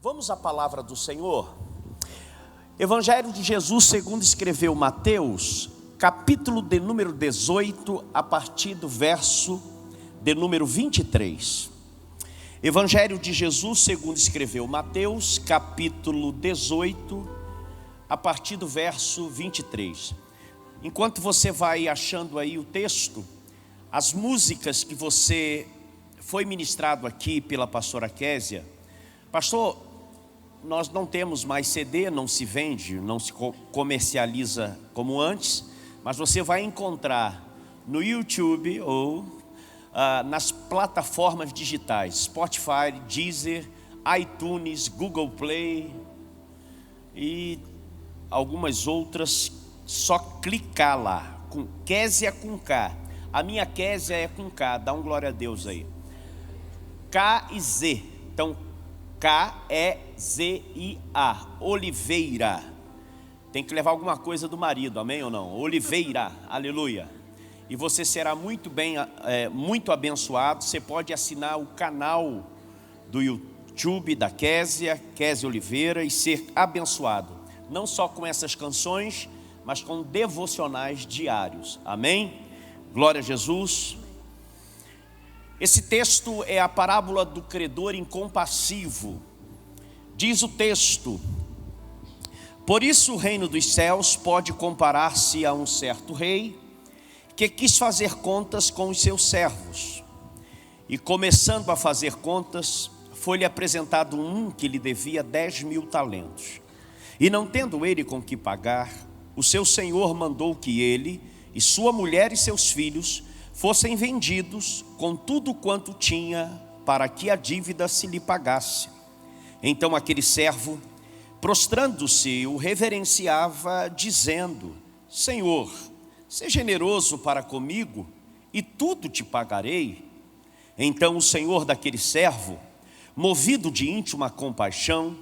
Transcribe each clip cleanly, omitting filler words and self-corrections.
Vamos à palavra do Senhor. Evangelho de Jesus segundo escreveu Mateus, capítulo de número 18, a partir do verso de número 23. Evangelho de Jesus segundo escreveu Mateus, capítulo 18, a partir do verso 23. Enquanto você vai achando aí o texto, as músicas que você foi ministrado aqui pela pastora Késia. Pastor, nós não temos mais CD, não se vende, não se comercializa como antes, mas você vai encontrar no YouTube ou nas plataformas digitais, Spotify, Deezer, iTunes, Google Play e algumas outras. Só clicar lá, com Késia com K. A minha Késia é com K, dá um glória a Deus aí. K e Z, então K-E-Z-I-A, Oliveira. Tem que levar alguma coisa do marido, amém ou não? Oliveira, aleluia. E você será muito bem, muito abençoado. Você pode assinar o canal do YouTube da Késia Oliveira, e ser abençoado. Não só com essas canções, mas com devocionais diários, amém? Glória a Jesus. Esse texto é a parábola do credor incompassivo. Diz o texto: por isso o reino dos céus pode comparar-se a um certo rei que quis fazer contas com os seus servos. E começando a fazer contas, foi-lhe apresentado um que lhe devia 10.000 talentos. E não tendo ele com que pagar, o seu senhor mandou que ele e sua mulher e seus filhos fossem vendidos com tudo quanto tinha, para que a dívida se lhe pagasse. Então aquele servo, prostrando-se, o reverenciava, dizendo: Senhor, seja generoso para comigo, e tudo te pagarei. Então o senhor daquele servo, movido de íntima compaixão,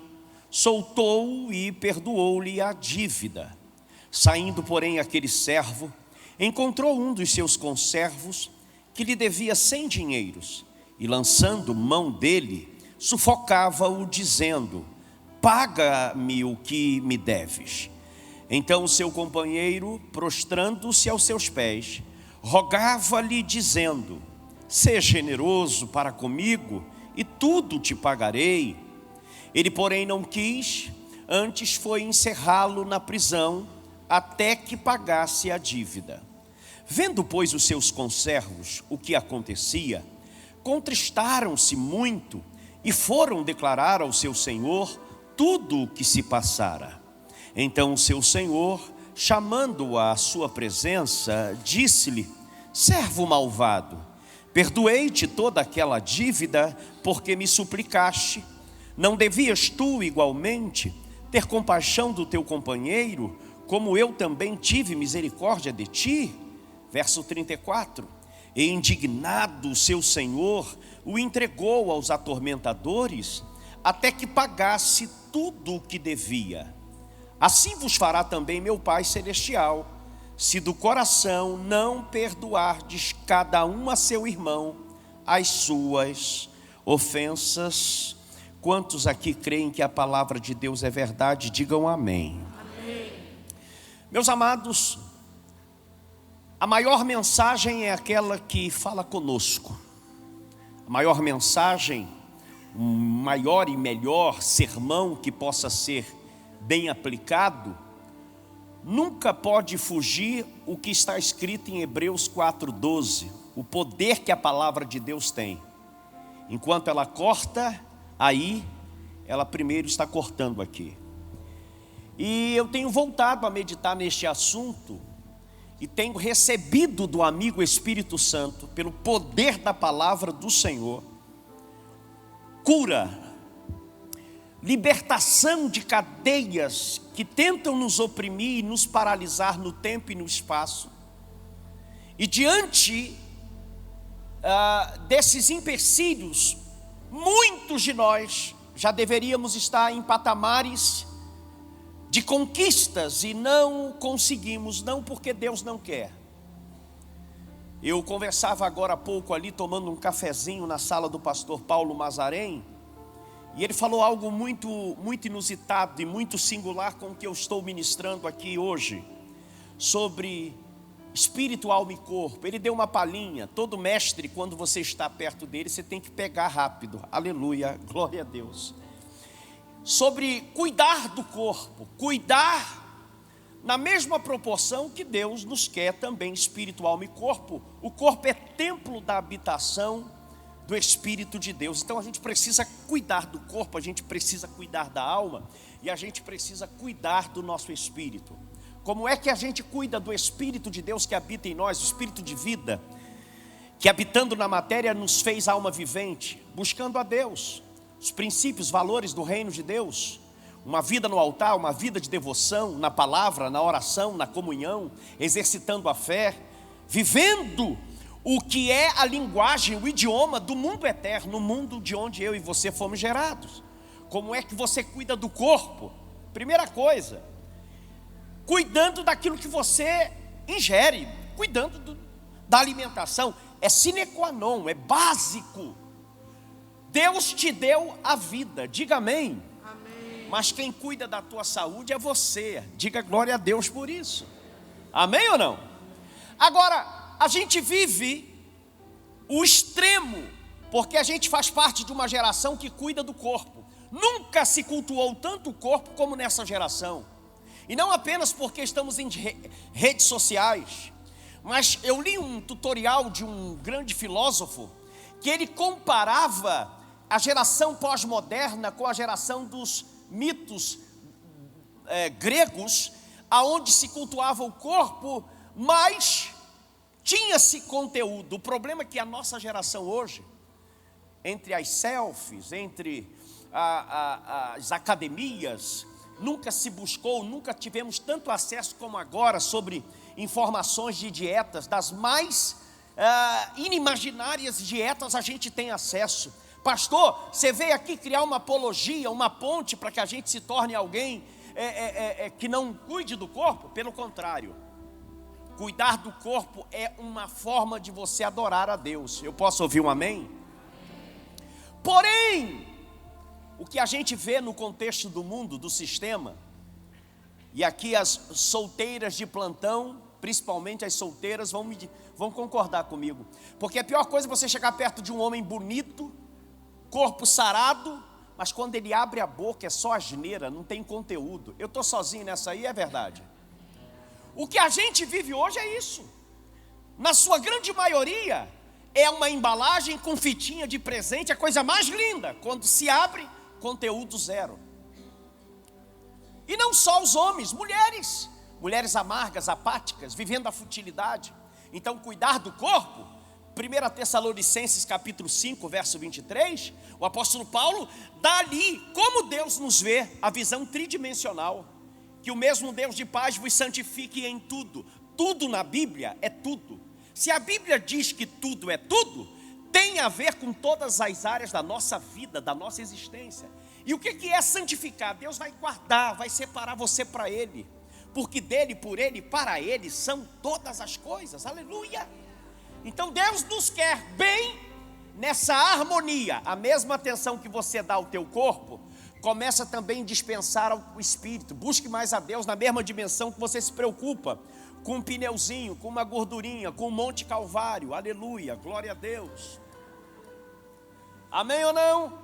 soltou-o e perdoou-lhe a dívida. Saindo, porém, aquele servo encontrou um dos seus conservos que lhe devia 100 dinheiros, e lançando mão dele, sufocava-o, dizendo: paga-me o que me deves. Então o seu companheiro, prostrando-se aos seus pés, rogava-lhe, dizendo: seja generoso para comigo, e tudo te pagarei. Ele, porém, não quis, antes foi encerrá-lo na prisão, até que pagasse a dívida. Vendo, pois, os seus conservos o que acontecia, contristaram-se muito e foram declarar ao seu senhor tudo o que se passara. Então o seu senhor, chamando-o à sua presença, disse-lhe: servo malvado, perdoei-te toda aquela dívida porque me suplicaste. Não devias tu igualmente ter compaixão do teu companheiro, como eu também tive misericórdia de ti? Verso 34. E indignado o seu senhor o entregou aos atormentadores, até que pagasse tudo o que devia. Assim vos fará também meu Pai Celestial, se do coração não perdoardes cada um a seu irmão as suas ofensas. Quantos aqui creem que a palavra de Deus é verdade? Digam amém. Amém. Meus amados, a maior mensagem é aquela que fala conosco. A maior mensagem, o maior e melhor sermão que possa ser bem aplicado, nunca pode fugir o que está escrito em Hebreus 4:12, o poder que a palavra de Deus tem. Enquanto ela corta, aí ela primeiro está cortando aqui. E eu tenho voltado a meditar neste assunto, e tenho recebido do amigo Espírito Santo, pelo poder da palavra do Senhor, cura, libertação de cadeias que tentam nos oprimir e nos paralisar no tempo e no espaço. E diante desses empecilhos, muitos de nós já deveríamos estar em patamares de conquistas e não conseguimos, não porque Deus não quer. Eu conversava agora há pouco ali, tomando um cafezinho na sala do pastor Paulo Mazarém, E ele falou algo muito inusitado e muito singular com o que eu estou ministrando aqui hoje, sobre espírito, alma e corpo. Ele deu uma palhinha. Todo mestre, quando você está perto dele, você tem que pegar rápido. Aleluia, glória a Deus. Sobre cuidar do corpo, cuidar na mesma proporção que Deus nos quer também, espírito, alma e corpo. O corpo é templo da habitação do Espírito de Deus. Então a gente precisa cuidar do corpo, a gente precisa cuidar da alma e a gente precisa cuidar do nosso espírito. Como é que a gente cuida do Espírito de Deus que habita em nós, o Espírito de vida, que habitando na matéria nos fez alma vivente, buscando a Deus, os princípios, valores do reino de Deus, uma vida no altar, uma vida de devoção, na palavra, na oração, na comunhão, exercitando a fé, vivendo o que é a linguagem, o idioma do mundo eterno, o mundo de onde eu e você fomos gerados. Como é que você cuida do corpo? Primeira coisa, cuidando daquilo que você ingere, cuidando da alimentação. É sine qua non, é básico. Deus te deu a vida, diga amém. Amém. Mas quem cuida da tua saúde é você, diga glória a Deus por isso. Amém ou não? Agora, a gente vive o extremo, porque a gente faz parte de uma geração que cuida do corpo. Nunca se cultuou tanto o corpo como nessa geração. E não apenas porque estamos em redes sociais, mas eu li um tutorial de um grande filósofo, que ele comparava a geração pós-moderna com a geração dos mitos gregos, aonde se cultuava o corpo, mas tinha-se conteúdo. O problema é que a nossa geração hoje, entre as selfies, entre as academias, nunca se buscou, nunca tivemos tanto acesso como agora sobre informações de dietas, das mais inimaginárias dietas a gente tem acesso. Pastor, você veio aqui criar uma apologia, uma ponte para que a gente se torne alguém que não cuide do corpo? Pelo contrário, cuidar do corpo é uma forma de você adorar a Deus. Eu posso ouvir um amém? Porém, o que a gente vê no contexto do mundo, do sistema, e aqui as solteiras de plantão, principalmente as solteiras, vão concordar comigo, porque a pior coisa é você chegar perto de um homem bonito, corpo sarado, mas quando ele abre a boca é só asneira, não tem conteúdo. Eu estou sozinho nessa aí, é verdade. O que a gente vive hoje é isso. Na sua grande maioria, é uma embalagem com fitinha de presente, a coisa mais linda. Quando se abre, conteúdo zero. E não só os homens, mulheres amargas, apáticas, vivendo a futilidade. Então, cuidar do corpo, 1 Tessalonicenses capítulo 5, verso 23, o apóstolo Paulo dá ali como Deus nos vê, a visão tridimensional, que o mesmo Deus de paz vos santifique em tudo. Tudo na Bíblia é tudo. Se a Bíblia diz que tudo é tudo, tem a ver com todas as áreas da nossa vida, da nossa existência. E o que é santificar? Deus vai guardar, vai separar você para Ele, porque dele, por Ele, para Ele são todas as coisas. Aleluia! Então Deus nos quer bem nessa harmonia. A mesma atenção que você dá ao teu corpo, começa também a dispensar ao espírito. Busque mais a Deus na mesma dimensão que você se preocupa com um pneuzinho, com uma gordurinha, com um Monte Calvário. Aleluia, glória a Deus. Amém ou não?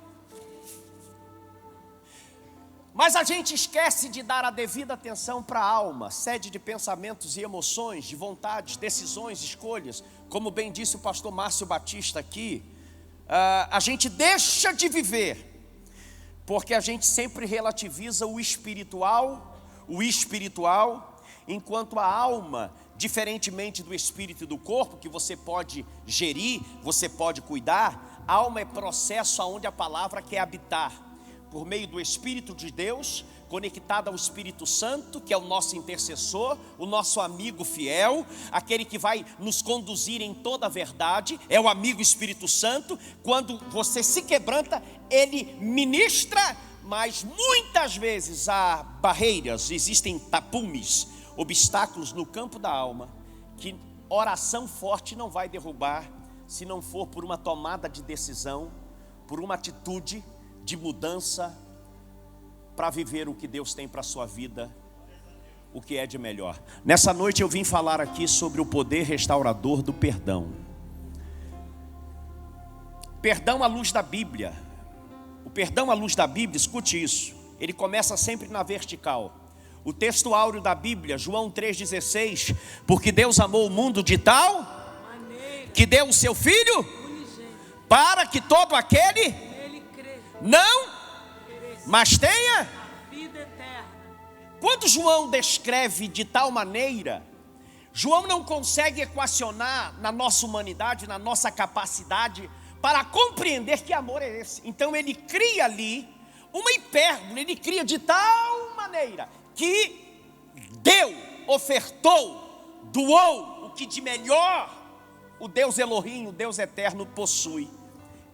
Mas a gente esquece de dar a devida atenção para a alma, sede de pensamentos e emoções, de vontades, decisões, escolhas. Como bem disse o pastor Márcio Batista aqui, a gente deixa de viver, porque a gente sempre relativiza o espiritual, enquanto a alma, diferentemente do espírito e do corpo, que você pode gerir, você pode cuidar, a alma é processo onde a palavra quer habitar, por meio do Espírito de Deus, conectado ao Espírito Santo, que é o nosso intercessor, o nosso amigo fiel, aquele que vai nos conduzir em toda a verdade, é o amigo Espírito Santo. Quando você se quebranta, ele ministra, mas muitas vezes há barreiras, existem tapumes, obstáculos no campo da alma, que oração forte não vai derrubar, se não for por uma tomada de decisão, por uma atitude de mudança para viver o que Deus tem para a sua vida, o que é de melhor. Nessa noite eu vim falar aqui sobre o poder restaurador do perdão. Perdão à luz da Bíblia. O perdão à luz da Bíblia, escute isso, ele começa sempre na vertical. O texto áureo da Bíblia, João 3,16, porque Deus amou o mundo de tal que deu o seu Filho para que todo aquele não, mas tenha vida eterna. Quando João descreve de tal maneira, João não consegue equacionar na nossa humanidade, na nossa capacidade para compreender que amor é esse. Então ele cria ali uma hipérbole, ele cria de tal maneira que deu, ofertou, doou o que de melhor o Deus Elohim, o Deus eterno possui,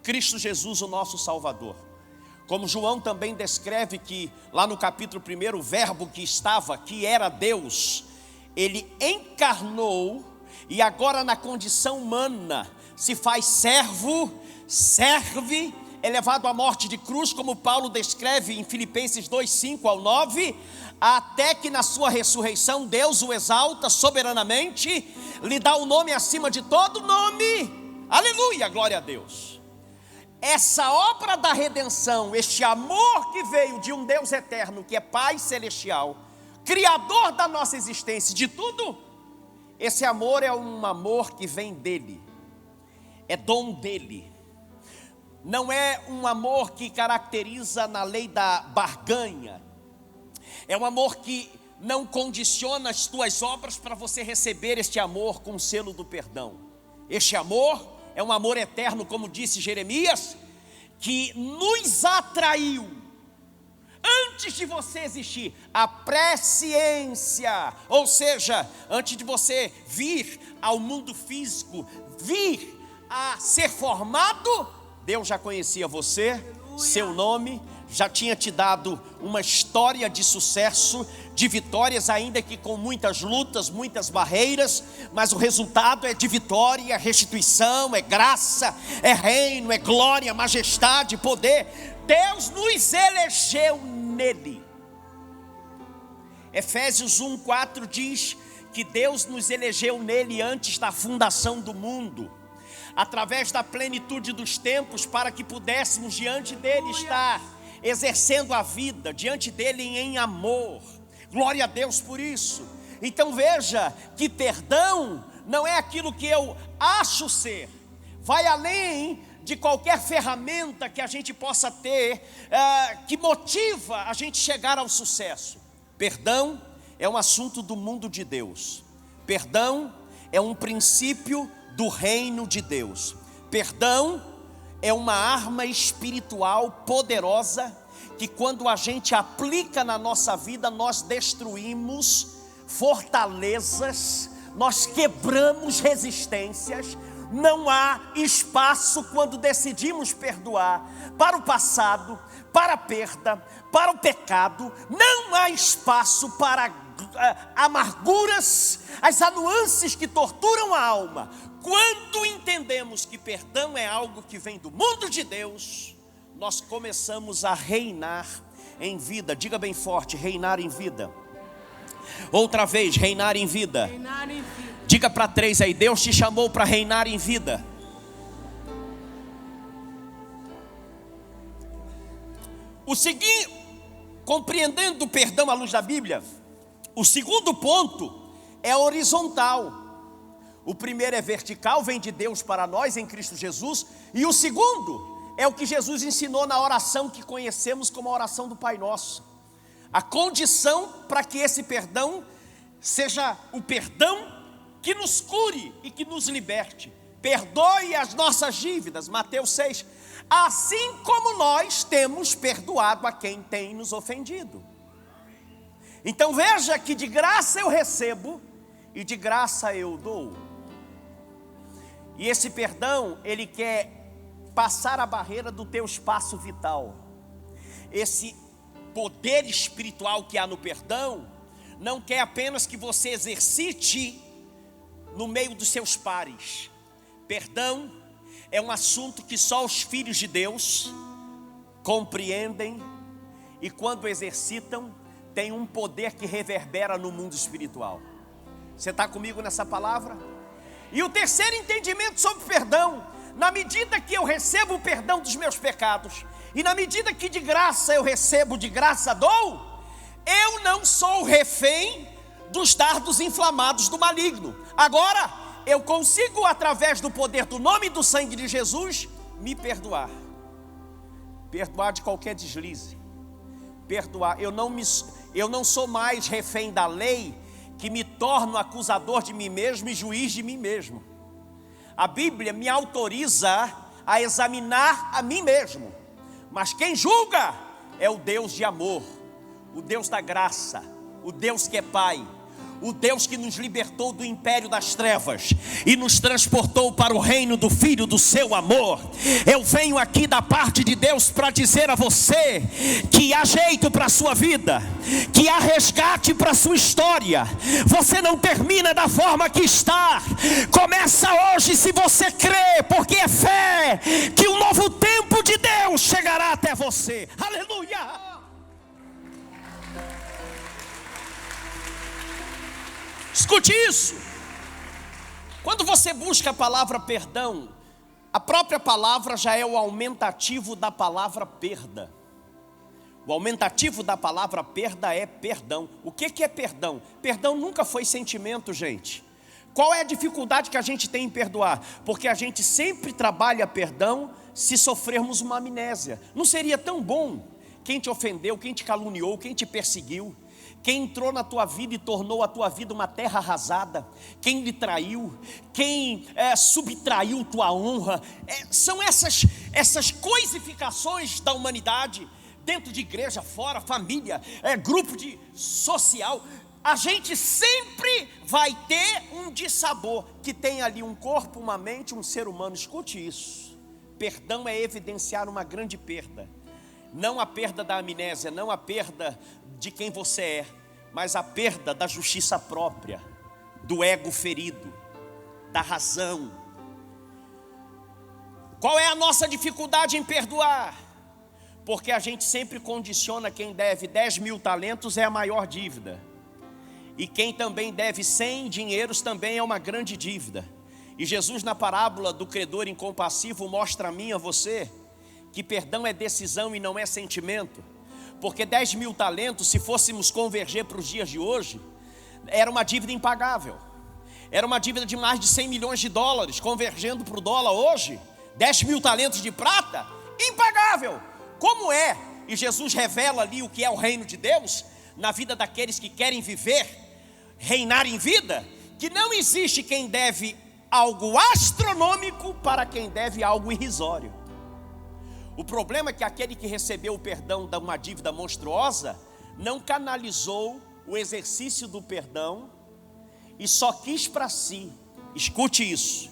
Cristo Jesus, o nosso Salvador. Como João também descreve que lá no capítulo 1, o verbo que estava, que era Deus, ele encarnou e agora na condição humana se faz servo, serve, é levado à morte de cruz, como Paulo descreve em Filipenses 2:5-9, até que na sua ressurreição Deus o exalta soberanamente, lhe dá o nome acima de todo nome, aleluia, glória a Deus. Essa obra da redenção, este amor que veio de um Deus eterno, que é Pai celestial, Criador da nossa existência, de tudo, esse amor é um amor que vem dele, é dom dele, não é um amor que caracteriza na lei da barganha, é um amor que não condiciona as tuas obras para você receber este amor com o selo do perdão. Este amor é um amor eterno, como disse Jeremias, que nos atraiu antes de você existir, a presciência, ou seja, antes de você vir ao mundo físico, vir a ser formado, Deus já conhecia você, aleluia, seu nome, já tinha te dado uma história de sucesso, de vitórias, ainda que com muitas lutas, muitas barreiras, mas o resultado é de vitória, restituição, é graça, é reino, é glória, majestade, poder. Deus nos elegeu nele. Efésios 1:4 diz que Deus nos elegeu nele antes da fundação do mundo, através da plenitude dos tempos, para que pudéssemos diante dele estar exercendo a vida, diante dele em amor. Glória a Deus por isso. Então veja que perdão não é aquilo que eu acho ser, vai além de qualquer ferramenta que a gente possa ter, que motiva a gente chegar ao sucesso. Perdão é um assunto do mundo de Deus. Perdão é um princípio do reino de Deus. Perdão é uma arma espiritual poderosa que quando a gente aplica na nossa vida, nós destruímos fortalezas, nós quebramos resistências. Não há espaço quando decidimos perdoar para o passado, para a perda, para o pecado. Não há espaço para amarguras, as nuances que torturam a alma. Quando entendemos que perdão é algo que vem do mundo de Deus, nós começamos a reinar em vida. Diga bem forte, reinar em vida. Outra vez, reinar em vida. Reinar em vida. Diga para 3 aí, Deus te chamou para reinar em vida. O seguinte, compreendendo o perdão à luz da Bíblia, o segundo ponto é horizontal. O primeiro é vertical, vem de Deus para nós em Cristo Jesus. E o segundo é o que Jesus ensinou na oração que conhecemos como a oração do Pai Nosso. A condição para que esse perdão seja o perdão que nos cure e que nos liberte. Perdoe as nossas dívidas, Mateus 6. Assim como nós temos perdoado a quem tem nos ofendido. Então veja que de graça eu recebo e de graça eu dou. E esse perdão, ele quer passar a barreira do teu espaço vital. Esse poder espiritual que há no perdão, não quer apenas que você exercite no meio dos seus pares. Perdão é um assunto que só os filhos de Deus compreendem e quando exercitam, tem um poder que reverbera no mundo espiritual. Você está comigo nessa palavra? E o terceiro entendimento sobre perdão: na medida que eu recebo o perdão dos meus pecados, e na medida que de graça eu recebo, de graça dou, eu não sou refém dos dardos inflamados do maligno. Agora, eu consigo, através do poder do nome e do sangue de Jesus, me perdoar. Perdoar de qualquer deslize. Perdoar. Eu não sou mais refém da lei, que me torno acusador de mim mesmo e juiz de mim mesmo. A Bíblia me autoriza a examinar a mim mesmo. Mas quem julga é o Deus de amor, o Deus da graça, o Deus que é Pai, o Deus que nos libertou do império das trevas e nos transportou para o reino do Filho do seu amor. Eu venho aqui da parte de Deus para dizer a você que há jeito para a sua vida, que há resgate para a sua história. Você não termina da forma que está. Começa hoje, se você crê, porque é fé que o novo tempo de Deus chegará até você. Aleluia! Escute isso. Quando você busca a palavra perdão, a própria palavra já é o aumentativo da palavra perda. O aumentativo da palavra perda é perdão. O que é perdão? Perdão nunca foi sentimento, gente. Qual é a dificuldade que a gente tem em perdoar? Porque a gente sempre trabalha perdão se sofrermos uma amnésia. Não seria tão bom quem te ofendeu, quem te caluniou, quem te perseguiu, quem entrou na tua vida e tornou a tua vida uma terra arrasada, quem lhe traiu, quem subtraiu tua honra, são essas coisificações da humanidade, dentro de igreja, fora, família, grupo social. A gente sempre vai ter um dissabor, que tem ali um corpo, uma mente, um ser humano. Escute isso. Perdão é evidenciar uma grande perda. Não a perda da amnésia, não a perda de quem você é, mas a perda da justiça própria, do ego ferido, da razão. Qual é a nossa dificuldade em perdoar? Porque a gente sempre condiciona quem deve 10 mil talentos é a maior dívida. E quem também deve 100 dinheiros também é uma grande dívida. E Jesus, na parábola do credor incompassivo, mostra a mim e a você que perdão é decisão e não é sentimento. Porque 10 mil talentos, se fôssemos converger para os dias de hoje, era uma dívida impagável. Era uma dívida de mais de 100 milhões de dólares, convergendo para o dólar hoje, 10 mil talentos de prata, impagável. Como é? E Jesus revela ali o que é o reino de Deus, na vida daqueles que querem viver, reinar em vida, que não existe quem deve algo astronômico para quem deve algo irrisório. O problema é que aquele que recebeu o perdão de uma dívida monstruosa não canalizou o exercício do perdão e só quis para si. Escute isso.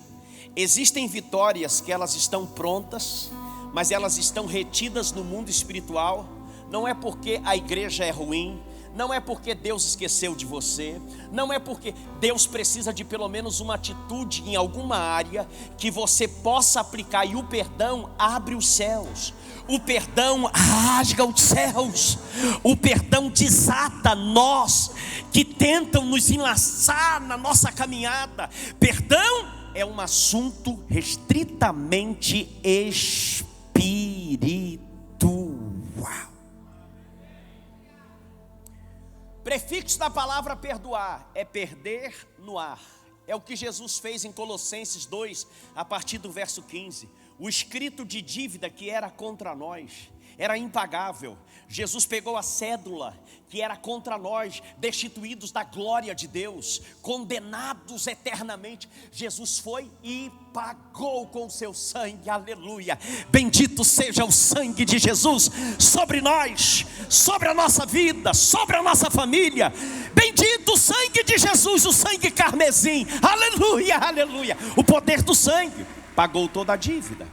Existem vitórias que elas estão prontas, mas elas estão retidas no mundo espiritual. Não é porque a igreja é ruim, não é porque Deus esqueceu de você, não é porque Deus precisa de pelo menos uma atitude em alguma área que você possa aplicar. E o perdão abre os céus, o perdão rasga os céus, o perdão desata nós que tentam nos enlaçar na nossa caminhada. Perdão é um assunto restritamente espiritual. Prefixo da palavra perdoar é perder no ar. É o que Jesus fez em Colossenses 2, a partir do verso 15. O escrito de dívida que era contra nós era impagável. Jesus pegou a cédula que era contra nós, destituídos da glória de Deus, condenados eternamente. Jesus foi e pagou com seu sangue, aleluia. Bendito seja o sangue de Jesus sobre nós, sobre a nossa vida, sobre a nossa família. Bendito o sangue de Jesus, o sangue carmesim, aleluia, aleluia. O poder do sangue pagou toda a dívida.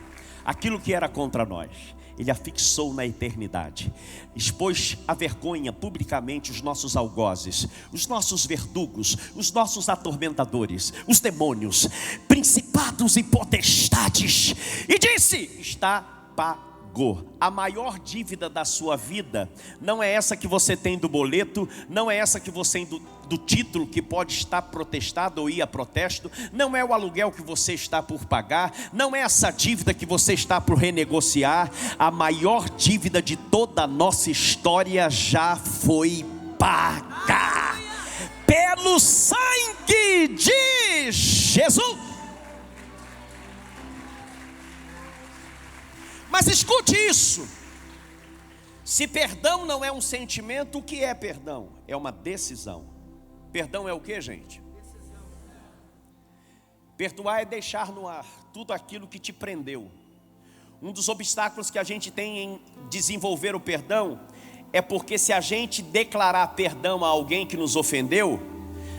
Aquilo que era contra nós, Ele afixou na eternidade. Expôs a vergonha publicamente os nossos algozes, os nossos verdugos, os nossos atormentadores, os demônios, principados e potestades. E disse: está pago. amigo, a maior dívida da sua vida não é essa que você tem do boleto, não é essa que você tem do título que pode estar protestado ou ir a protesto, não é o aluguel que você está por pagar, não é essa dívida que você está por renegociar. A maior dívida de toda a nossa história já foi paga pelo sangue de Jesus. Mas escute isso: se perdão não é um sentimento, o que é perdão? É uma decisão. Perdão é o que, gente? Decisão. Perdoar é deixar no ar tudo aquilo que te prendeu. Um dos obstáculos que a gente tem em desenvolver o perdão é porque se a gente declarar perdão a alguém que nos ofendeu,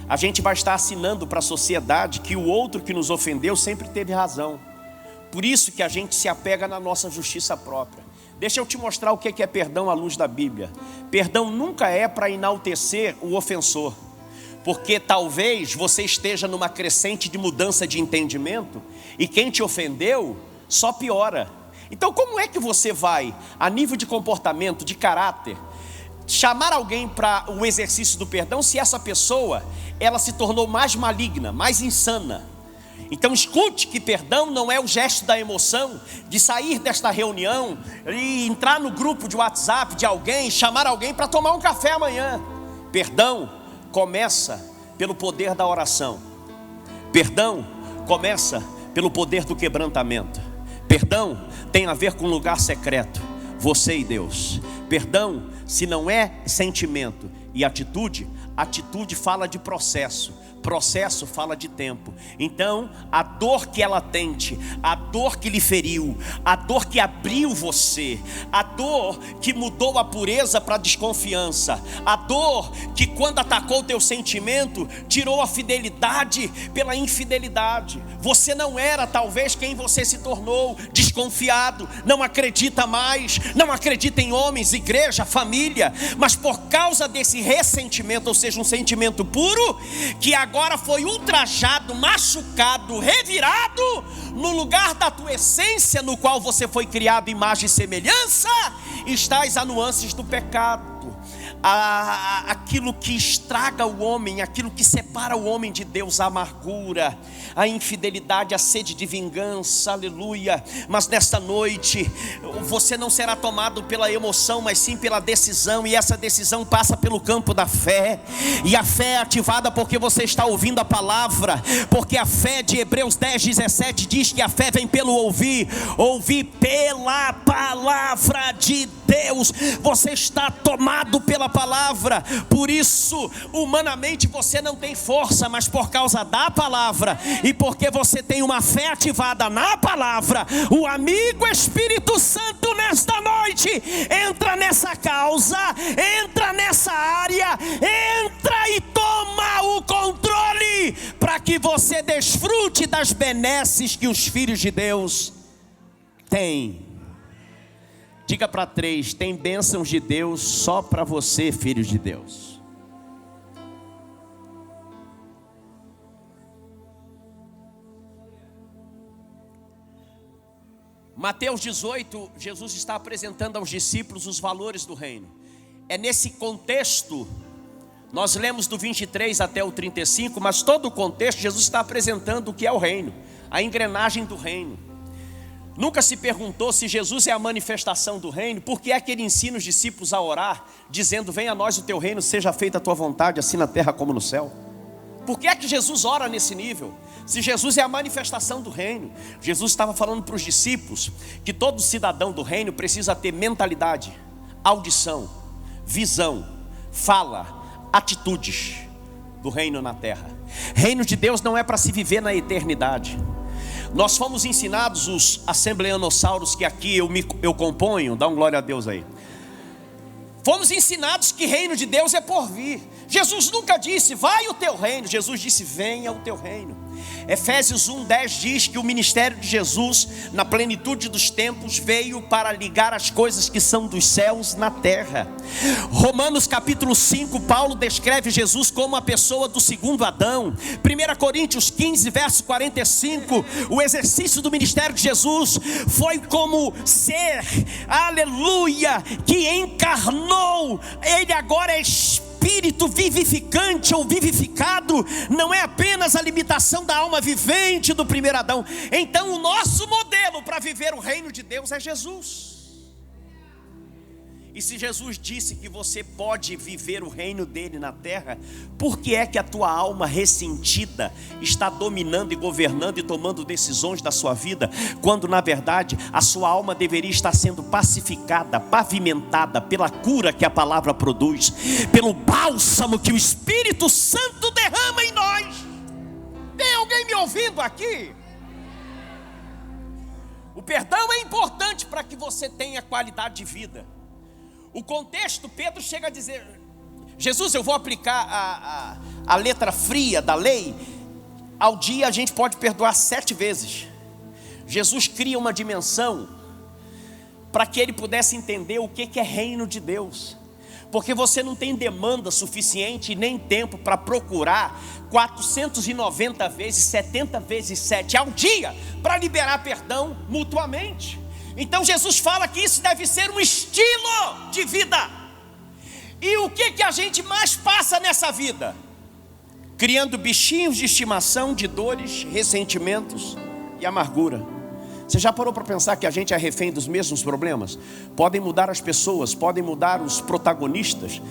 a gente vai estar assinando para a sociedade que o outro que nos ofendeu sempre teve razão. Por isso que a gente se apega na nossa justiça própria. Deixa eu te mostrar o que é perdão à luz da Bíblia. Perdão nunca é para enaltecer o ofensor, porque talvez você esteja numa crescente de mudança de entendimento e quem te ofendeu só piora. Então como é que você vai, a nível de comportamento, de caráter, chamar alguém para o exercício do perdão se essa pessoa, ela se tornou mais maligna, mais insana? Então escute que perdão não é o gesto da emoção, de sair desta reunião e entrar no grupo de WhatsApp de alguém, chamar alguém para tomar um café amanhã. Perdão começa pelo poder da oração. Perdão começa pelo poder do quebrantamento. Perdão tem a ver com lugar secreto, você e Deus. Perdão, se não é sentimento e atitude, atitude fala de processo. Processo fala de tempo. Então a dor que ela tente, a dor que lhe feriu, a dor que abriu você, a dor que mudou a pureza para a desconfiança, a dor que quando atacou o teu sentimento tirou a fidelidade pela infidelidade. Você não era talvez quem você se tornou, desconfiado, não acredita mais, não acredita em homens, igreja, família, mas por causa desse ressentimento, ou seja, um sentimento puro, que agora foi ultrajado, machucado, revirado no lugar da tua essência, no qual você foi criado imagem e semelhança, estás a nuances do pecado. Aquilo que estraga o homem, aquilo que separa o homem de Deus, a amargura, a infidelidade, a sede de vingança, aleluia. Mas nesta noite, você não será tomado pela emoção, mas sim pela decisão, e essa decisão passa pelo campo da fé, e a fé é ativada porque você está ouvindo a palavra, porque a fé de Hebreus 10:17 diz que a fé vem pelo ouvir pela palavra de Deus. Você está tomado pela palavra, por isso humanamente você não tem força, mas por causa da palavra, e porque você tem uma fé ativada na palavra, o amigo Espírito Santo nesta noite entra nessa causa, entra nessa área, entra e toma o controle, para que você desfrute das benesses que os filhos de Deus têm. Diga para 3, tem bênçãos de Deus só para você, filhos de Deus. Mateus 18, Jesus está apresentando aos discípulos os valores do reino. É nesse contexto, nós lemos do 23 até o 35, mas todo o contexto, Jesus está apresentando o que é o reino, a engrenagem do reino. Nunca se perguntou se Jesus é a manifestação do reino, por que é que ele ensina os discípulos a orar, dizendo: venha a nós o teu reino, seja feita a tua vontade, assim na terra como no céu? Por que é que Jesus ora nesse nível? Se Jesus é a manifestação do reino. Jesus estava falando para os discípulos que todo cidadão do reino precisa ter mentalidade, audição, visão, fala, atitudes do reino na terra. Reino de Deus não é para se viver na eternidade. Nós fomos ensinados, os assembleanossauros que aqui eu componho, dá um glória a Deus aí. Fomos ensinados que reino de Deus é por vir. Jesus nunca disse, vai o teu reino. Jesus disse, venha o teu reino. Efésios 1:10 diz que o ministério de Jesus, na plenitude dos tempos, veio para ligar as coisas que são dos céus na terra. Romanos capítulo 5, Paulo descreve Jesus como a pessoa do segundo Adão. 1 Coríntios 15, verso 45, o exercício do ministério de Jesus foi como ser, aleluia, que encarnou. Ele agora é espírito vivificante ou vivificado, não é apenas a limitação da alma vivente do primeiro Adão. Então o nosso modelo para viver o reino de Deus é Jesus. E se Jesus disse que você pode viver o reino dele na terra, por que é que a tua alma ressentida está dominando e governando e tomando decisões da sua vida, quando na verdade a sua alma deveria estar sendo pacificada, pavimentada pela cura que a palavra produz, pelo bálsamo que o Espírito Santo derrama em nós? Tem alguém me ouvindo aqui? O perdão é importante para que você tenha qualidade de vida. O contexto, Pedro chega a dizer: Jesus, eu vou aplicar a letra fria da lei. Ao dia a gente pode perdoar 7 vezes. Jesus cria uma dimensão para que ele pudesse entender o que é reino de Deus. Porque você não tem demanda suficiente e nem tempo para procurar 490 vezes, 70 vezes 7 ao dia para liberar perdão mutuamente. Então Jesus fala que isso deve ser um estilo de vida. E o que a gente mais passa nessa vida? Criando bichinhos de estimação de dores, ressentimentos e amargura. Você já parou para pensar que a gente é refém dos mesmos problemas? Podem mudar as pessoas, podem mudar os protagonistas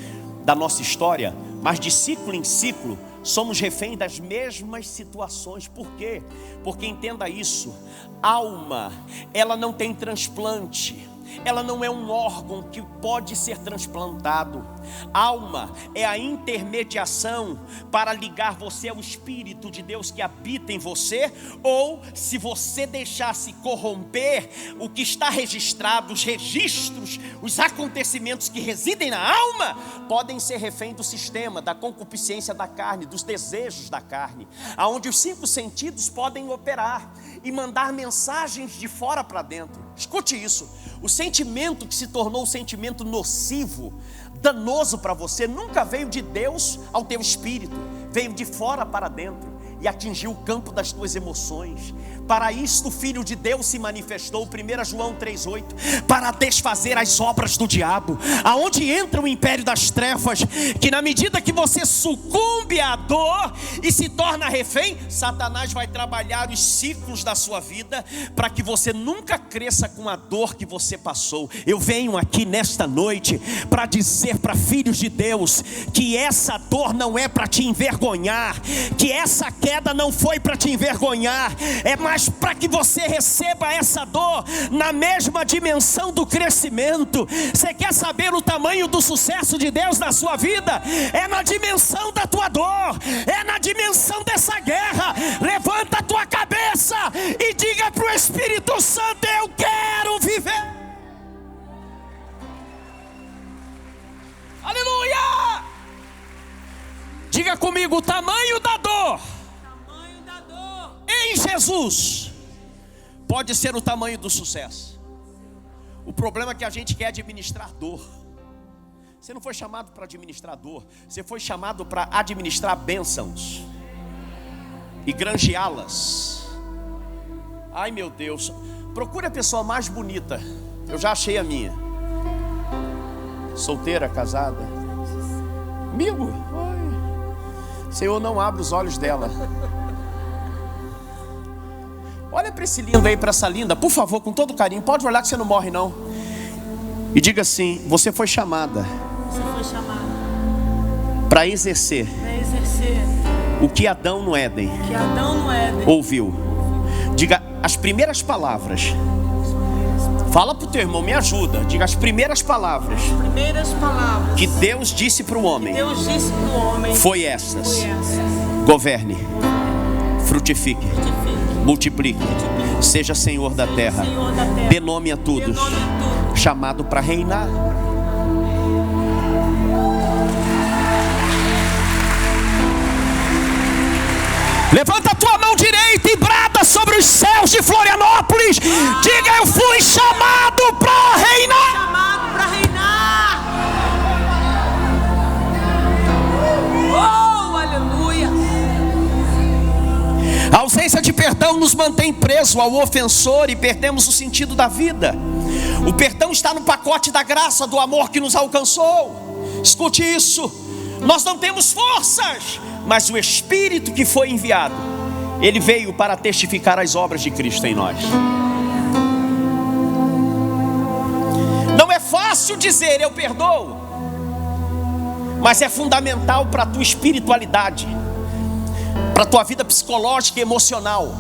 da nossa história, mas de ciclo em ciclo somos refém das mesmas situações. Por quê? Porque entenda isso: alma, ela não tem transplante. Ela não é um órgão que pode ser transplantado. Alma é a intermediação para ligar você ao Espírito de Deus que habita em você. Ou se você deixar se corromper, o que está registrado, os registros, os acontecimentos que residem na alma, podem ser refém do sistema, da concupiscência da carne, dos desejos da carne, aonde os 5 sentidos podem operar e mandar mensagens de fora para dentro. Escute isso: o sentimento que se tornou um sentimento nocivo, danoso para você, nunca veio de Deus ao teu espírito, veio de fora para dentro e atingiu o campo das tuas emoções. Para isto o Filho de Deus se manifestou, 1 João 3,8, para desfazer as obras do diabo. Aonde entra o império das trevas, que na medida que você sucumbe à dor e se torna refém, Satanás vai trabalhar os ciclos da sua vida para que você nunca cresça com a dor que você passou. Eu venho aqui nesta noite para dizer para filhos de Deus que essa dor não é para te envergonhar, que essa queda não foi para te envergonhar, é mais para que você receba essa dor na mesma dimensão do crescimento. Você quer saber o tamanho do sucesso de Deus na sua vida? É na dimensão da tua dor, é na dimensão dessa guerra. Levanta a tua cabeça e diga para o Espírito Santo: eu quero viver. Aleluia! Diga comigo: o tamanho da dor em Jesus pode ser o tamanho do sucesso. O problema é que a gente quer administrar dor. Você não foi chamado para administrar dor, você foi chamado para administrar bênçãos e granjeá-las. Ai meu Deus, procure a pessoa mais bonita. Eu já achei a minha. Solteira, casada. Amigo, oi. Senhor, não abre os olhos dela. Olha para esse lindo aí, para essa linda, por favor, com todo carinho. Pode olhar que você não morre não. E diga assim: você foi chamada para exercer o que Adão no Éden ouviu. Diga as primeiras palavras. Fala para o teu irmão, me ajuda. Diga as primeiras palavras que Deus disse para o homem. Foi essas: governe, frutifique, multiplique, seja Senhor da terra, dê nome a tudo, chamado para reinar. Levanta a tua mão direita de perdão nos mantém preso ao ofensor e perdemos o sentido da vida. O perdão está no pacote da graça, do amor que nos alcançou. Escute isso: nós não temos forças, mas o Espírito que foi enviado, ele veio para testificar as obras de Cristo em nós. Não é fácil dizer eu perdoo, mas é fundamental para a tua espiritualidade, para a tua vida psicológica e emocional,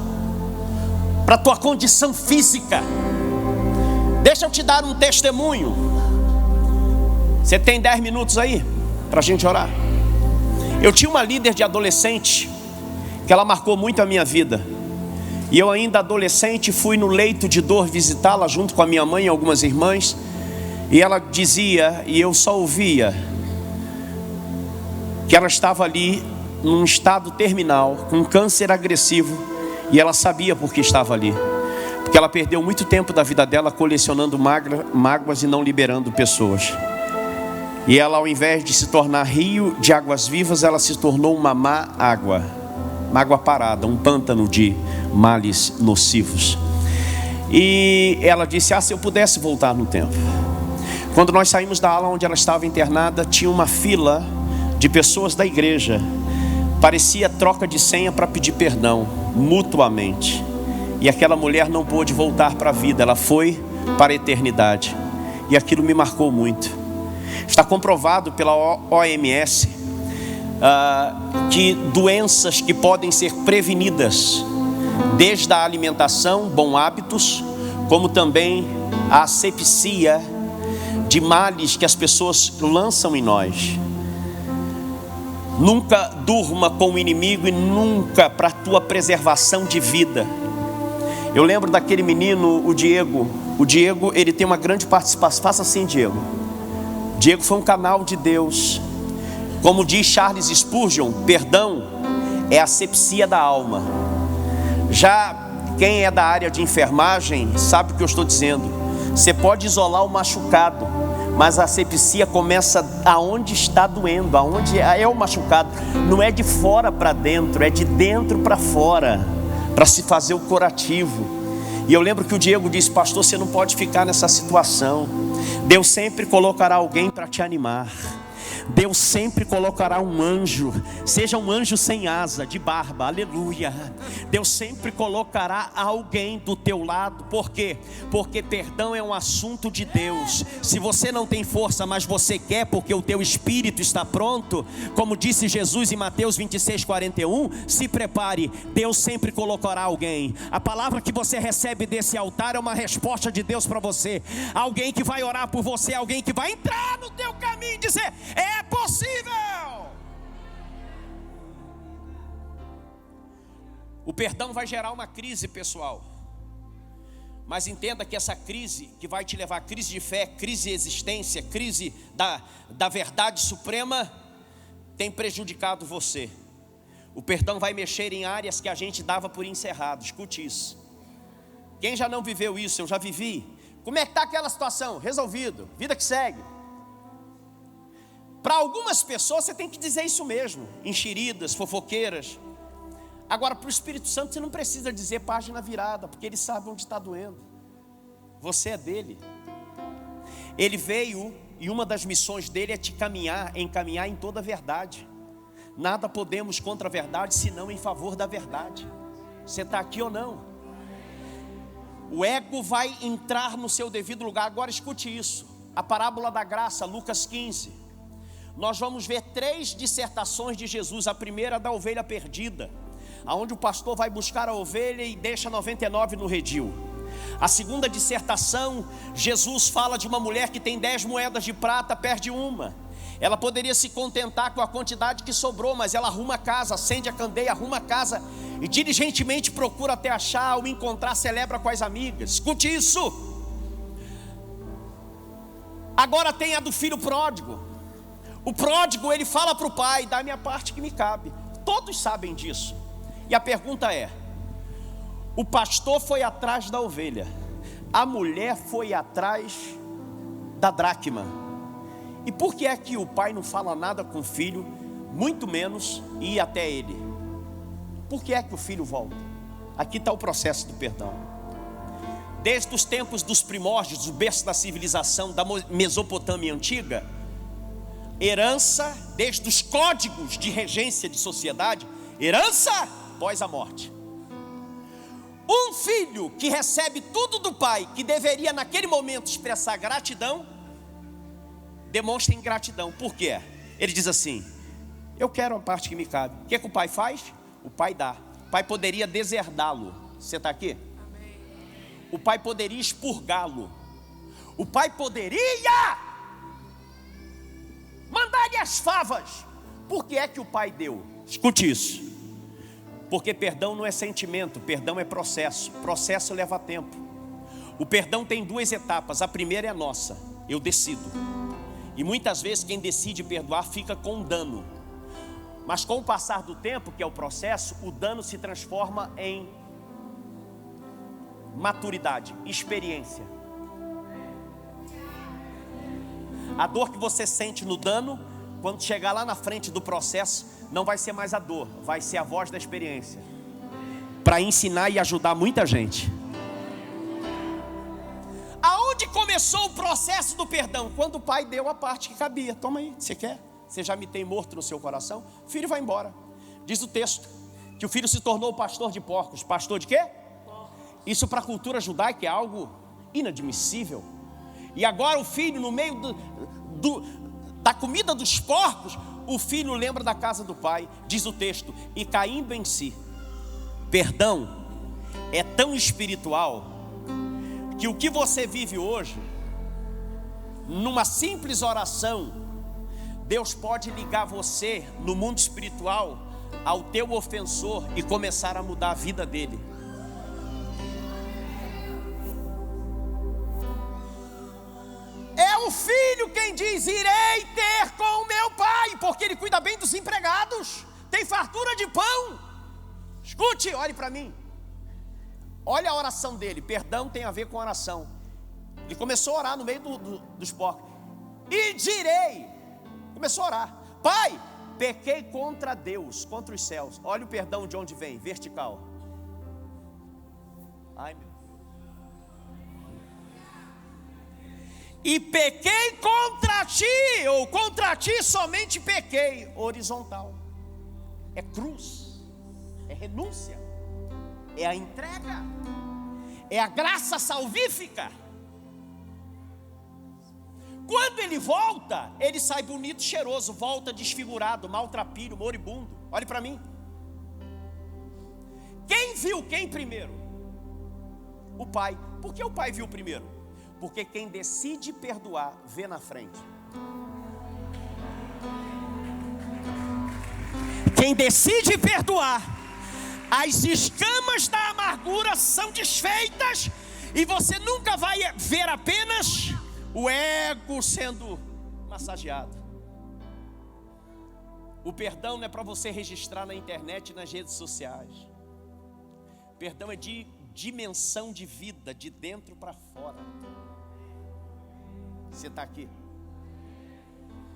para a tua condição física. Deixa eu te dar um testemunho. Você tem 10 minutos aí para a gente orar? Eu tinha uma líder de adolescente que ela marcou muito a minha vida. E eu ainda adolescente fui no leito de dor visitá-la junto com a minha mãe e algumas irmãs. E ela dizia, e eu só ouvia, que ela estava ali num estado terminal, com câncer agressivo. E ela sabia por que estava ali, porque ela perdeu muito tempo da vida dela colecionando mágoas e não liberando pessoas. E ela, ao invés de se tornar rio de águas vivas, ela se tornou uma má água, uma água parada, um pântano de males nocivos. E ela disse, se eu pudesse voltar no tempo. Quando nós saímos da ala onde ela estava internada, tinha uma fila de pessoas da igreja. Parecia troca de senha para pedir perdão, mutuamente. E aquela mulher não pôde voltar para a vida, ela foi para a eternidade. E aquilo me marcou muito. Está comprovado pela OMS que doenças que podem ser prevenidas, desde a alimentação, bons hábitos, como também a asepsia de males que as pessoas lançam em nós. Nunca durma com o inimigo e nunca para a tua preservação de vida. Eu lembro daquele menino, o Diego. O Diego, ele tem uma grande participação. Faça assim, Diego. Diego foi um canal de Deus. Como diz Charles Spurgeon, perdão é a asepsia da alma. Já quem é da área de enfermagem sabe o que eu estou dizendo. Você pode isolar o machucado, mas a asepsia começa aonde está doendo, aonde é o machucado. Não é de fora para dentro, é de dentro para fora, para se fazer o curativo. E eu lembro que o Diego disse, pastor, você não pode ficar nessa situação. Deus sempre colocará alguém para te animar. Deus sempre colocará um anjo, seja um anjo sem asa, de barba, aleluia. Deus sempre colocará alguém do teu lado. Por quê? Porque perdão é um assunto de Deus. Se você não tem força, mas você quer, porque o teu espírito está pronto, como disse Jesus em Mateus 26:41, se prepare, Deus sempre colocará alguém. A palavra que você recebe desse altar é uma resposta de Deus para você. Alguém que vai orar por você, alguém que vai entrar no teu caminho e dizer, é possível. O perdão vai gerar uma crise, pessoal. Mas entenda que essa crise que vai te levar a crise de fé, crise de existência, crise da verdade suprema, tem prejudicado você. O perdão vai mexer em áreas que a gente dava por encerrado. Escute isso. Quem já não viveu isso? Eu já vivi. Como é que está aquela situação? Resolvido, vida que segue. Para algumas pessoas você tem que dizer isso mesmo, enxeridas, fofoqueiras. Agora para o Espírito Santo você não precisa dizer página virada, porque ele sabe onde está doendo. Você é dele. Ele veio e uma das missões dele é te encaminhar em toda a verdade. Nada podemos contra a verdade, senão em favor da verdade. Você está aqui ou não? O ego vai entrar no seu devido lugar. Agora escute isso. A parábola da graça, Lucas 15. Nós vamos ver 3 dissertações de Jesus. A primeira da ovelha perdida, aonde o pastor vai buscar a ovelha e deixa 99 no redil. A segunda dissertação, Jesus fala de uma mulher que tem 10 moedas de prata, perde uma. Ela poderia se contentar com a quantidade que sobrou, mas ela arruma a casa, acende a candeia, arruma a casa e diligentemente procura até achar, ao encontrar, celebra com as amigas. Escute isso. Agora tem a do filho pródigo. O pródigo, ele fala para o pai, dá a minha parte que me cabe. Todos sabem disso. E a pergunta é, o pastor foi atrás da ovelha, a mulher foi atrás da dracma. E por que é que o pai não fala nada com o filho, muito menos ir até ele? Por que é que o filho volta? Aqui está o processo do perdão. Desde os tempos dos primórdios, o berço da civilização da Mesopotâmia antiga, herança, desde os códigos de regência de sociedade, herança após a morte. Um filho que recebe tudo do pai, que deveria naquele momento expressar gratidão, demonstra ingratidão. Por quê? Ele diz assim: eu quero a parte que me cabe. O que o pai faz? O pai dá. O pai poderia deserdá-lo. Você está aqui? Amém. O pai poderia expurgá-lo. O pai poderia mandar-lhe as favas. Por que é que o pai deu? Escute isso. Porque perdão não é sentimento, perdão é processo. Processo leva tempo. O perdão tem duas etapas. A primeira é a nossa: eu decido. E muitas vezes quem decide perdoar fica com dano. Mas com o passar do tempo, que é o processo, o dano se transforma em maturidade, experiência. A dor que você sente no dano, quando chegar lá na frente do processo, não vai ser mais a dor, vai ser a voz da experiência, para ensinar e ajudar muita gente. Aonde começou o processo do perdão? Quando o pai deu a parte que cabia. Toma aí, você quer? Você já me tem morto no seu coração? O filho vai embora. Diz o texto que o filho se tornou pastor de porcos. Pastor de quê? Isso para a cultura judaica é algo inadmissível. E agora o filho, no meio da comida dos porcos, o filho lembra da casa do pai. Diz o texto: e caindo em si. Perdão é tão espiritual que o que você vive hoje, numa simples oração, Deus pode ligar você no mundo espiritual ao teu ofensor e começar a mudar a vida dele. É o filho quem diz: irei ter com o meu pai, porque ele cuida bem dos empregados, tem fartura de pão. Escute, olhe para mim. Olha a oração dele. Perdão tem a ver com oração. Ele começou a orar no meio dos porcos. E direi. Começou a orar: pai, pequei contra Deus, contra os céus. Olha o perdão de onde vem, vertical. Ai meu. E pequei contra ti, ou contra ti somente pequei. Horizontal. É cruz, é renúncia, é a entrega, é a graça salvífica. Quando ele volta, ele sai bonito, cheiroso, volta desfigurado, maltrapilho, moribundo. Olhe para mim. Quem viu quem primeiro? O pai. Por que o pai viu primeiro? Porque quem decide perdoar, vê na frente. Quem decide perdoar, as escamas da amargura são desfeitas, e você nunca vai ver apenas o ego sendo massageado. O perdão não é para você registrar na internet e nas redes sociais. Perdão é de dimensão de vida, de dentro para fora. Você está aqui.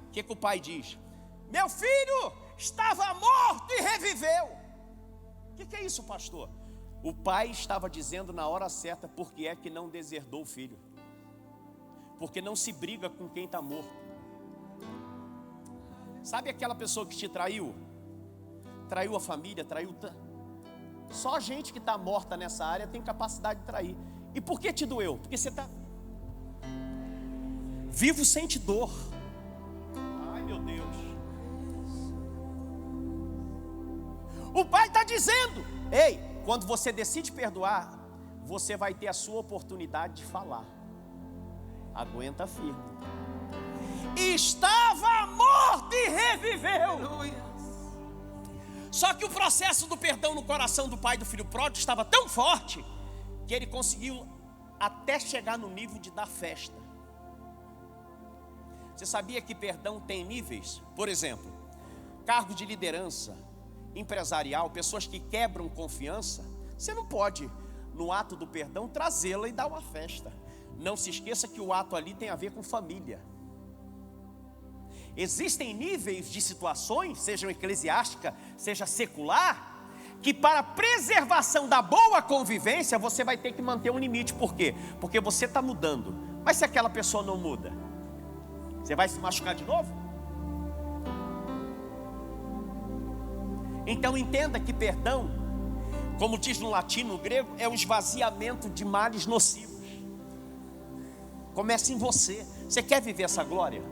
O que o pai diz? Meu filho estava morto e reviveu. O que é isso, pastor? O pai estava dizendo na hora certa porque é que não deserdou o filho. Porque não se briga com quem está morto. Sabe aquela pessoa que te traiu? Traiu a família, traiu... Só gente que está morta nessa área tem capacidade de trair. E por que te doeu? Porque você está... Vivo sente dor. Ai meu Deus. O pai está dizendo: ei, quando você decide perdoar, você vai ter a sua oportunidade de falar. Aguenta firme. Estava morto e reviveu. Aleluia. Só que o processo do perdão no coração do pai do filho pródigo estava tão forte que ele conseguiu até chegar no nível de dar festa. Você sabia que perdão tem níveis? Por exemplo, cargo de liderança empresarial, pessoas que quebram confiança, você não pode, no ato do perdão, trazê-la e dar uma festa. Não se esqueça que o ato ali tem a ver com família. Existem níveis de situações, seja eclesiástica, seja secular, que para a preservação da boa convivência, você vai ter que manter um limite. Por quê? Porque você está mudando. Mas se aquela pessoa não muda, você vai se machucar de novo? Então entenda que perdão, como diz no latim, no grego, é o esvaziamento de males nocivos. Começa em você. Você quer viver essa glória?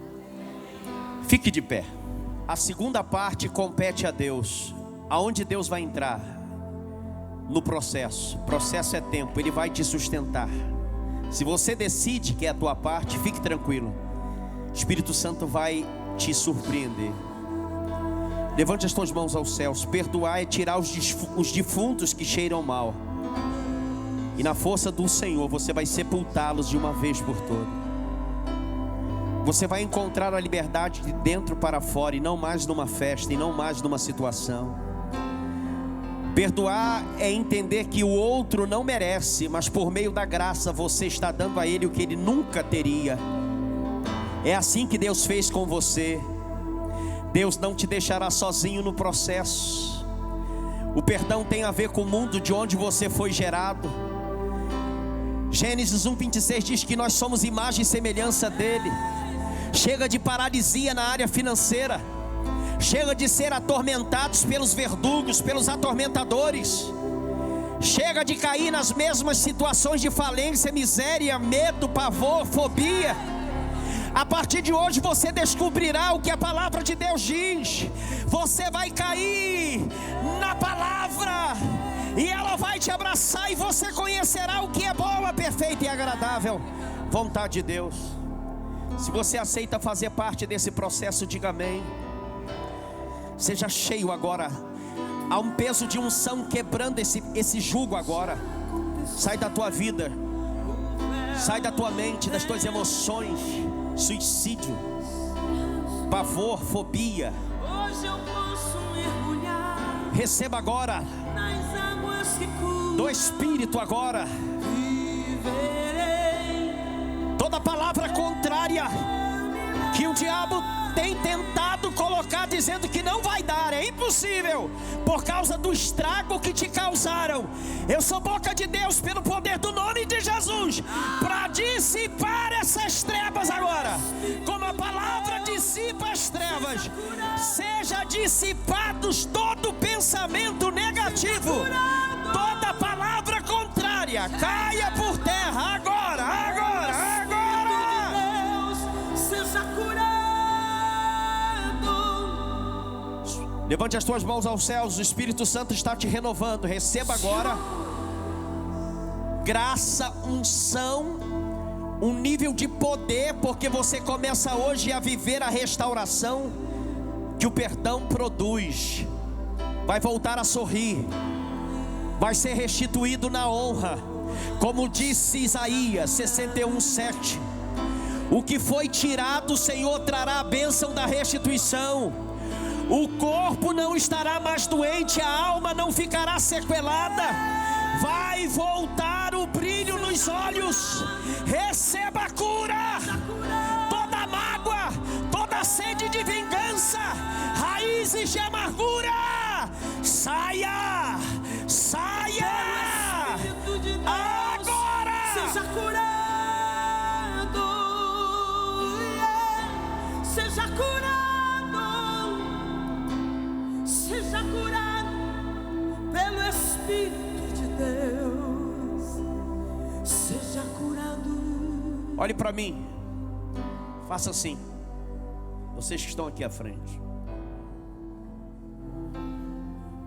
Fique de pé. A segunda parte compete a Deus. Aonde Deus vai entrar? No processo. Processo é tempo, Ele vai te sustentar. Se você decide que é a tua parte, fique tranquilo. O Espírito Santo vai te surpreender. Levante as tuas mãos aos céus. Perdoar é tirar os defuntos que cheiram mal. E na força do Senhor você vai sepultá-los de uma vez por todas. Você vai encontrar a liberdade de dentro para fora, e não mais numa festa, e não mais numa situação. Perdoar é entender que o outro não merece, mas por meio da graça você está dando a ele o que ele nunca teria. É assim que Deus fez com você. Deus não te deixará sozinho no processo. O perdão tem a ver com o mundo de onde você foi gerado. Gênesis 1:26 diz que nós somos imagem e semelhança dele. Chega de paralisia na área financeira. Chega de ser atormentados pelos verdugos, pelos atormentadores. Chega de cair nas mesmas situações de falência, miséria, medo, pavor, fobia. A partir de hoje você descobrirá o que a palavra de Deus diz. Você vai cair na palavra, e ela vai te abraçar, e você conhecerá o que é boa, perfeita e agradável vontade de Deus. Se você aceita fazer parte desse processo, diga amém. Seja cheio agora. Há um peso de unção quebrando esse jugo agora. Sai da tua vida, sai da tua mente, das tuas emoções. Suicídio, pavor, fobia. Hoje eu posso mergulhar. Receba agora Nas águas que curam. do Espírito agora. Viverei. Toda palavra contrária que o diabo tem tentado colocar, dizendo que não vai dar, é impossível, por causa do estrago que te causaram. Eu sou boca de Deus pelo poder do nome de Jesus, para dissipar essas trevas agora. Como a palavra dissipa as trevas, seja dissipados todo pensamento negativo, toda palavra contrária caia por terra agora, agora, agora. Seja curado. Levante as tuas mãos aos céus. O Espírito Santo está te renovando. Receba agora graça, unção, um nível de poder, porque você começa hoje a viver a restauração que o perdão produz. Vai voltar a sorrir, vai ser restituído na honra, como disse Isaías 61:7. O que foi tirado, o Senhor trará a bênção da restituição. O corpo não estará mais doente, a alma não ficará sequelada. Vai voltar o brilho nos olhos. Receba a cura. Toda mágoa, toda sede de vingança, raízes de amargura, saia, saia agora. Seja curado. Seja curado. Seja curado pelo Espírito de Deus. Seja curado. Olhe para mim. Faça assim. Vocês que estão aqui à frente.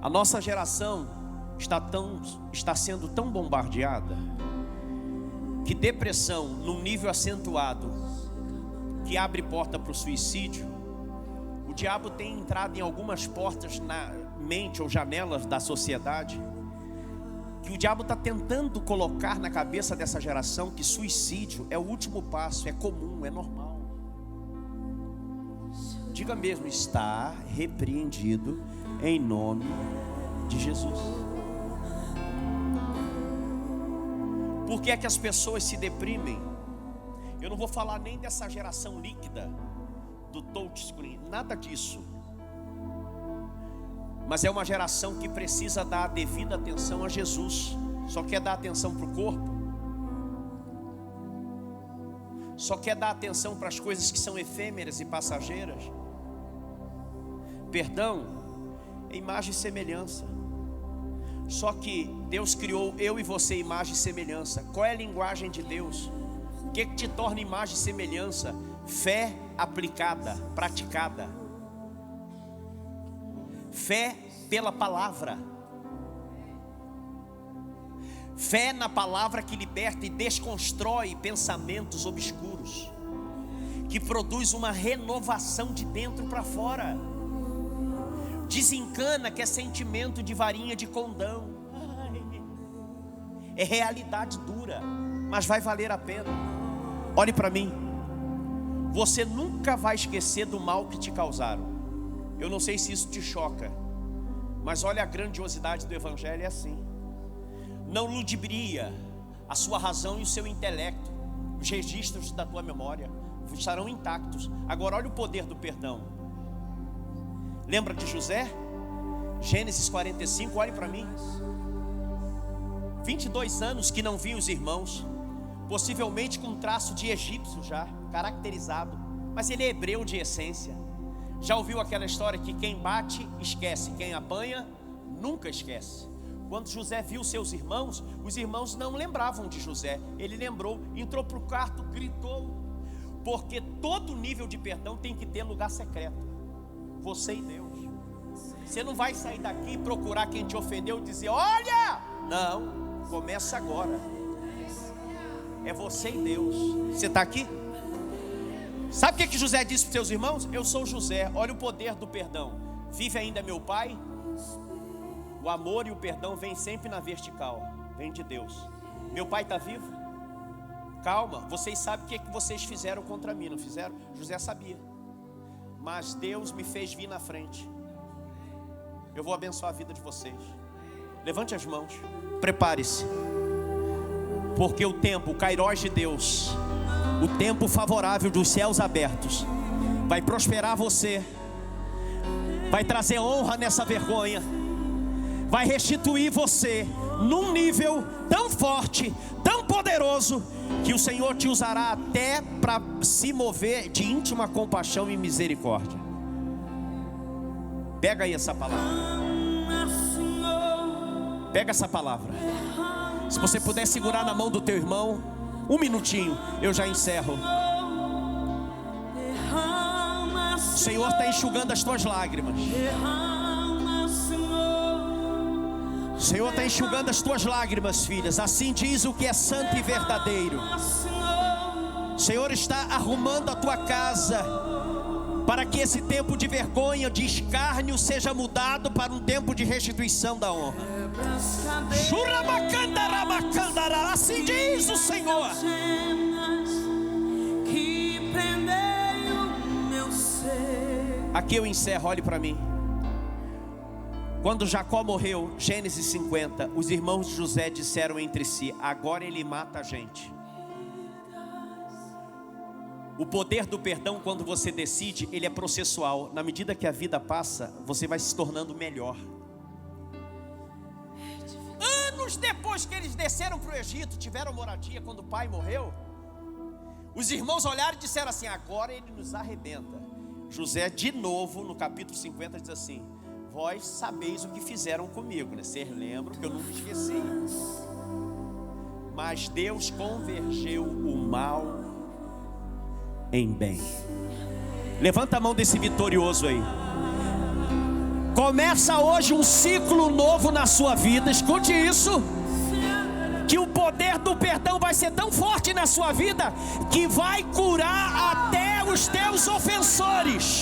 A nossa geração está sendo tão bombardeada que depressão num nível acentuado, que abre porta para o suicídio. O diabo tem entrado em algumas portas na mente ou janelas da sociedade, que o diabo está tentando colocar na cabeça dessa geração que suicídio é o último passo, é comum, é normal. Diga mesmo: está repreendido em nome de Jesus. Por que é que as pessoas se deprimem? Eu não vou falar nem dessa geração líquida do touchscreen, nada disso. Mas é uma geração que precisa dar a devida atenção a Jesus. Só quer dar atenção para o corpo, só quer dar atenção para as coisas que são efêmeras e passageiras. Perdão é imagem e semelhança. Só que Deus criou eu e você imagem e semelhança. Qual é a linguagem de Deus? O que te torna imagem e semelhança? Fé aplicada, praticada. Fé pela palavra. Fé na palavra que liberta e desconstrói pensamentos obscuros, que produz uma renovação de dentro para fora. Desencana que é sentimento de varinha de condão. É realidade dura, mas vai valer a pena. Olhe para mim. Você nunca vai esquecer do mal que te causaram. Eu não sei se isso te choca, mas olha a grandiosidade do evangelho, é assim. Não ludibria a sua razão e o seu intelecto. Os registros da tua memória estarão intactos. Agora olha o poder do perdão. Lembra de José? Gênesis 45, olhe para mim. 22 anos que não via os irmãos, possivelmente com um traço de egípcio já, caracterizado. Mas ele é hebreu de essência. Já ouviu aquela história que quem bate, esquece. Quem apanha, nunca esquece. Quando José viu seus irmãos, os irmãos não lembravam de José. Ele lembrou, entrou para o quarto, gritou. Porque todo nível de perdão tem que ter lugar secreto. Você e Deus. Você não vai sair daqui e procurar quem te ofendeu e dizer: olha! Não, começa agora. É você e Deus. Você está aqui? Sabe o que José disse para os seus irmãos? Eu sou José, olha o poder do perdão. Vive ainda meu pai? O amor e o perdão vem sempre na vertical, vem de Deus. Meu pai está vivo? Calma, vocês sabem o que vocês fizeram contra mim, não fizeram? José sabia. Mas Deus me fez vir na frente. Eu vou abençoar a vida de vocês. Levante as mãos, prepare-se. Porque o tempo, o kairós de Deus, o tempo favorável dos céus abertos, vai prosperar você, vai trazer honra nessa vergonha, vai restituir você num nível tão forte, tão poderoso, que o Senhor te usará até para se mover de íntima compaixão e misericórdia. Pega aí essa palavra. Pega essa palavra. Se você puder segurar na mão do teu irmão, um minutinho, eu já encerro. O Senhor está enxugando as tuas lágrimas. O Senhor está enxugando as tuas lágrimas, filhas. Assim diz o que é santo e verdadeiro. O Senhor está arrumando a tua casa, para que esse tempo de vergonha, de escárnio, seja mudado para um tempo de restituição da honra. Assim diz o Senhor. Aqui eu encerro, olhe para mim. Quando Jacó morreu, Gênesis 50, os irmãos de José disseram entre si: agora ele mata a gente. O poder do perdão, quando você decide, ele é processual. Na medida que a vida passa, você vai se tornando melhor. Anos depois que eles desceram para o Egito, tiveram moradia quando o pai morreu, os irmãos olharam e disseram assim: agora ele nos arrebenta. José de novo no capítulo 50 diz assim: vós sabeis o que fizeram comigo, né? Vocês lembram que eu nunca esqueci. Mas Deus convergeu o mal em bem. Levanta a mão desse vitorioso aí. Começa hoje um ciclo novo na sua vida. Escute isso, que o poder do perdão vai ser tão forte na sua vida, que vai curar até os teus ofensores.